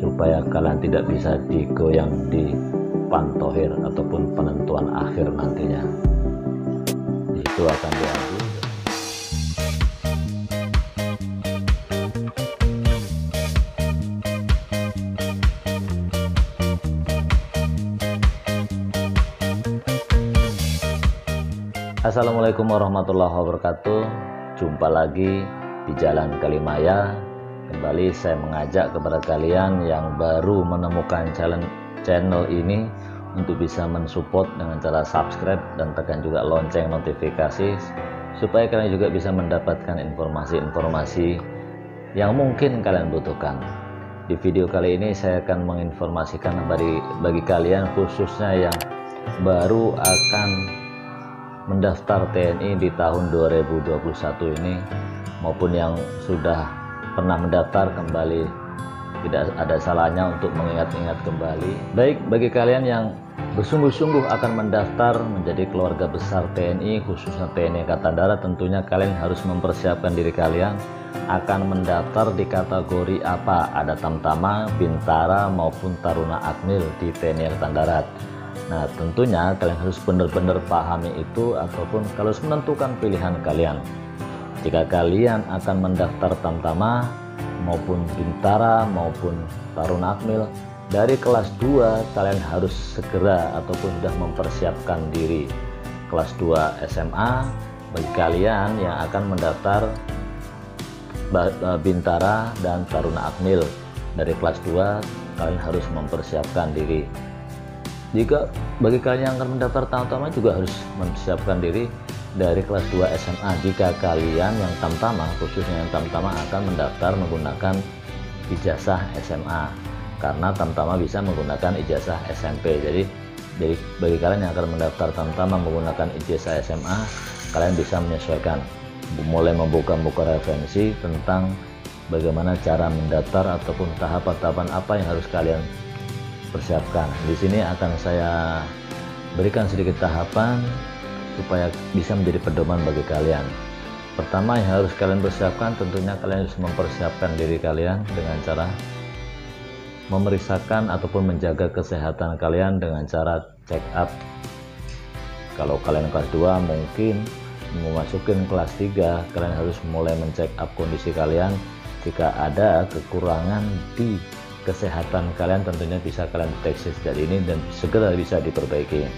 supaya kalian tidak bisa digoyang di pantohir ataupun penentuan akhir nantinya. Itu akan diadu. Assalamualaikum warahmatullahi wabarakatuh. Jumpa lagi di Jalan Kalimaya. Kembali saya mengajak kepada kalian yang baru menemukan channel ini untuk bisa mensupport dengan cara subscribe dan tekan juga lonceng notifikasi, supaya kalian juga bisa mendapatkan informasi-informasi yang mungkin kalian butuhkan. Di video kali ini saya akan menginformasikan bagi kalian, khususnya yang baru akan mendaftar TNI di tahun 2021 ini, maupun yang sudah pernah mendaftar kembali, tidak ada salahnya untuk mengingat-ingat kembali. Baik, bagi kalian yang bersungguh-sungguh akan mendaftar menjadi keluarga besar TNI, khususnya TNI Angkatan Darat, tentunya kalian harus mempersiapkan diri kalian akan mendaftar di kategori apa. Ada Tamtama, Bintara maupun Taruna Akmil di TNI Angkatan Darat. Nah, tentunya kalian harus benar-benar pahami itu ataupun harus menentukan pilihan kalian. Jika kalian akan mendaftar Tamtama maupun Bintara maupun Taruna Akmil dari kelas 2, kalian harus segera ataupun sudah mempersiapkan diri. Kelas 2 SMA bagi kalian yang akan mendaftar Bintara dan Taruna Akmil, dari kelas 2 kalian harus mempersiapkan diri. Jika bagi kalian yang akan mendaftar Tamtama juga harus mempersiapkan diri dari kelas 2 SMA. Jika kalian yang Tamtama, khususnya yang Tamtama, akan mendaftar menggunakan ijazah SMA, karena Tamtama bisa menggunakan ijazah SMP. Jadi bagi kalian yang akan mendaftar Tamtama menggunakan ijazah SMA, kalian bisa menyesuaikan, mulai membuka referensi tentang bagaimana cara mendaftar ataupun tahapan-tahapan apa yang harus kalian persiapkan. Di sini akan saya berikan sedikit tahapan supaya bisa menjadi pedoman bagi kalian. Pertama yang harus kalian persiapkan, tentunya kalian harus mempersiapkan diri kalian dengan cara memeriksakan ataupun menjaga kesehatan kalian dengan cara check up. Kalau kalian kelas 2 mungkin memasukin kelas 3, kalian harus mulai mencek up kondisi kalian. Jika ada kekurangan di kesehatan kalian, tentunya bisa kalian deteksi sejak ini dan segera bisa diperbaiki,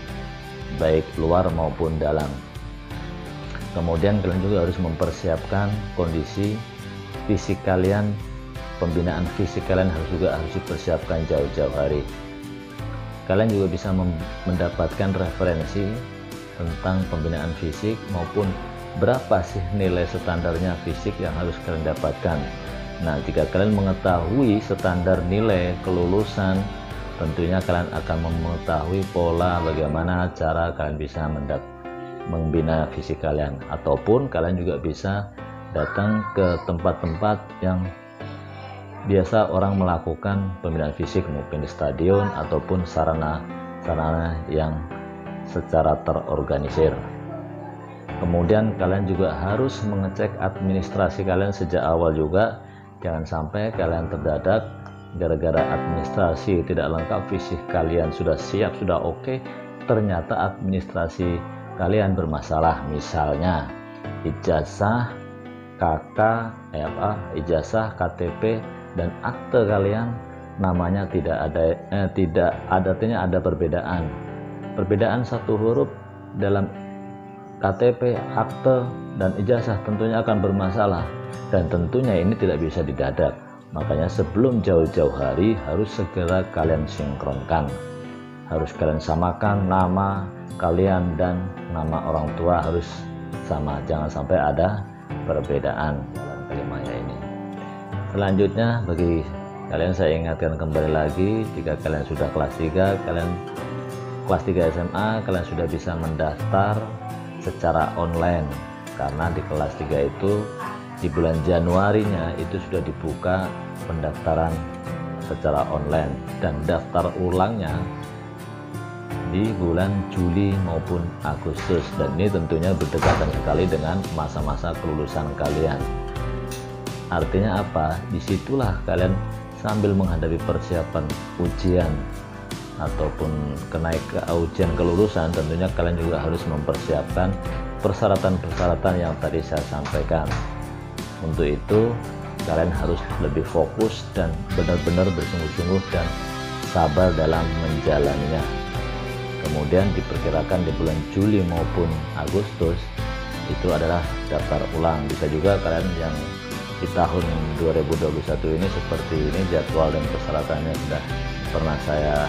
baik luar maupun dalam. Kemudian kalian juga harus mempersiapkan kondisi fisik kalian. Pembinaan fisik kalian harus dipersiapkan jauh-jauh hari. Kalian juga bisa mendapatkan referensi tentang pembinaan fisik maupun berapa sih nilai standarnya fisik yang harus kalian dapatkan. Nah, jika kalian mengetahui standar nilai kelulusan, tentunya kalian akan mengetahui pola bagaimana cara kalian bisa membina fisik kalian. Ataupun kalian juga bisa datang ke tempat-tempat yang biasa orang melakukan pembinaan fisik, mungkin di stadion ataupun sarana yang secara terorganisir. Kemudian kalian juga harus mengecek administrasi kalian sejak awal juga. Jangan sampai kalian terdadak gara-gara administrasi tidak lengkap, fisik kalian sudah siap, sudah oke, ternyata administrasi kalian bermasalah. Misalnya ijazah ijazah KTP dan akte kalian namanya tidak ada, artinya ada perbedaan satu huruf dalam KTP, akte dan ijazah, tentunya akan bermasalah. Dan tentunya ini tidak bisa didadak. Makanya sebelum jauh-jauh hari harus segera kalian sinkronkan. Harus kalian samakan nama kalian dan nama orang tua harus sama. Jangan sampai ada perbedaan dalam Kalimaya ini. Selanjutnya bagi kalian saya ingatkan kembali lagi, jika kalian sudah kelas 3, kelas 3 SMA, kalian sudah bisa mendaftar secara online. Karena di kelas 3 itu di bulan Januarinya itu sudah dibuka pendaftaran secara online, dan daftar ulangnya di bulan Juli maupun Agustus, dan ini tentunya berdekatan sekali dengan masa-masa kelulusan kalian. Artinya apa? Disitulah kalian sambil menghadapi persiapan ujian ataupun ujian kelulusan, tentunya kalian juga harus mempersiapkan persyaratan-persyaratan yang tadi saya sampaikan. Untuk itu kalian harus lebih fokus dan benar-benar bersungguh-sungguh dan sabar dalam menjalaninya. Kemudian diperkirakan di bulan Juli maupun Agustus itu adalah daftar ulang. Bisa juga kalian yang di tahun 2021 ini seperti ini jadwal dan persyaratannya sudah pernah saya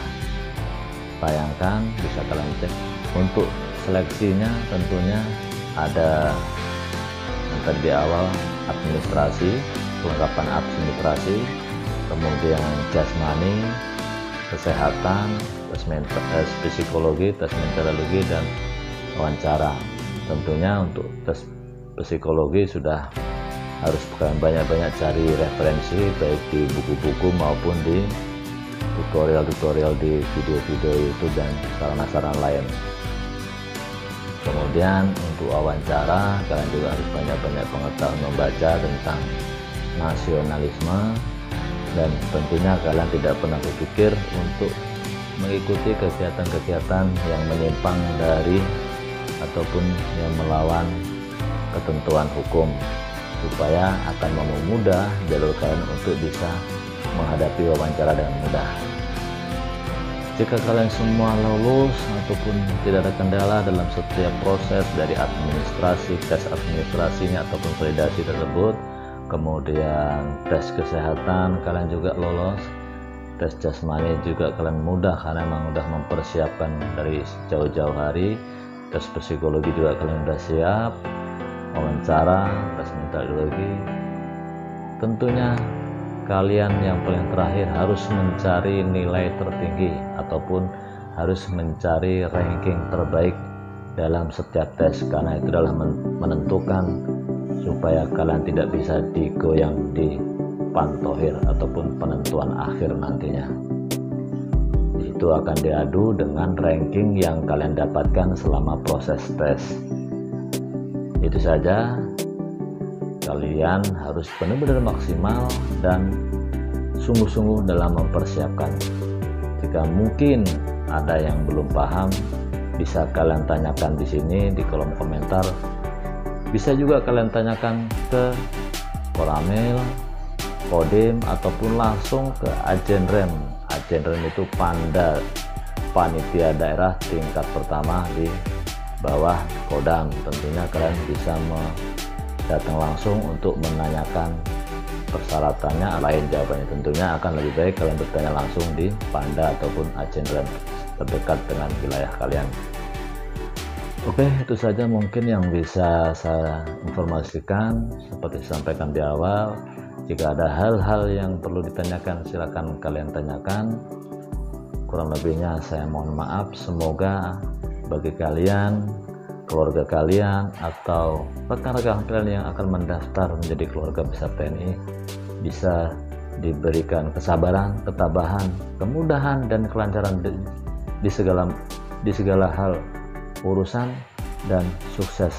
tayangkan, bisa kalian cek. Untuk seleksinya tentunya ada yang tadi di awal administrasi, kelengkapan administrasi, kemudian jasmani, kesehatan, tes psikologi, tes mentalologi, dan wawancara. Tentunya untuk tes psikologi sudah harus banyak-banyak cari referensi baik di buku-buku maupun di tutorial-tutorial di video-video YouTube dan sarana-sarana lain. Kemudian untuk wawancara kalian juga harus banyak-banyak pengetahuan membaca tentang nasionalisme, dan tentunya kalian tidak pernah berpikir untuk mengikuti kegiatan-kegiatan yang menyimpang dari ataupun yang melawan ketentuan hukum, supaya akan mempermudah jalur kalian untuk bisa menghadapi wawancara dengan mudah. Jika kalian semua lulus ataupun tidak ada kendala dalam setiap proses dari administrasi, tes administrasinya ataupun validasi tersebut, kemudian tes kesehatan kalian juga lolos, tes jasmani juga kalian mudah karena memang sudah mempersiapkan dari jauh-jauh hari, tes psikologi juga kalian sudah siap, wawancara, tes mentalologi. Tentunya kalian yang paling terakhir harus mencari nilai tertinggi ataupun harus mencari ranking terbaik dalam setiap tes, karena itu adalah menentukan supaya kalian tidak bisa digoyang di pantohir ataupun penentuan akhir nantinya. Itu akan diadu dengan ranking yang kalian dapatkan selama proses tes. Itu saja, kalian harus benar-benar maksimal dan sungguh-sungguh dalam mempersiapkan. Jika mungkin ada yang belum paham, bisa kalian tanyakan di sini di kolom komentar. Bisa juga kalian tanyakan ke Koramil, Kodim, ataupun langsung ke Ajen Rem. Ajen Rem itu panitia daerah tingkat pertama di bawah Kodam. Tentunya kalian bisa datang langsung untuk menanyakan persyaratannya, lain jawabannya. Tentunya akan lebih baik kalian bertanya langsung di Panda ataupun Ajen Rem terdekat dengan wilayah kalian. Oke, itu saja mungkin yang bisa saya informasikan. Seperti disampaikan di awal, jika ada hal-hal yang perlu ditanyakan silakan kalian tanyakan. Kurang lebihnya saya mohon maaf. Semoga bagi kalian, keluarga kalian, atau rekan-rekan kalian yang akan mendaftar menjadi keluarga besar TNI bisa diberikan kesabaran, ketabahan, kemudahan, dan kelancaran di segala hal urusan, dan sukses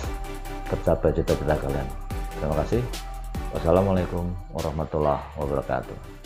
tercapai cita-cita kalian. Terima kasih. Wassalamualaikum warahmatullahi wabarakatuh.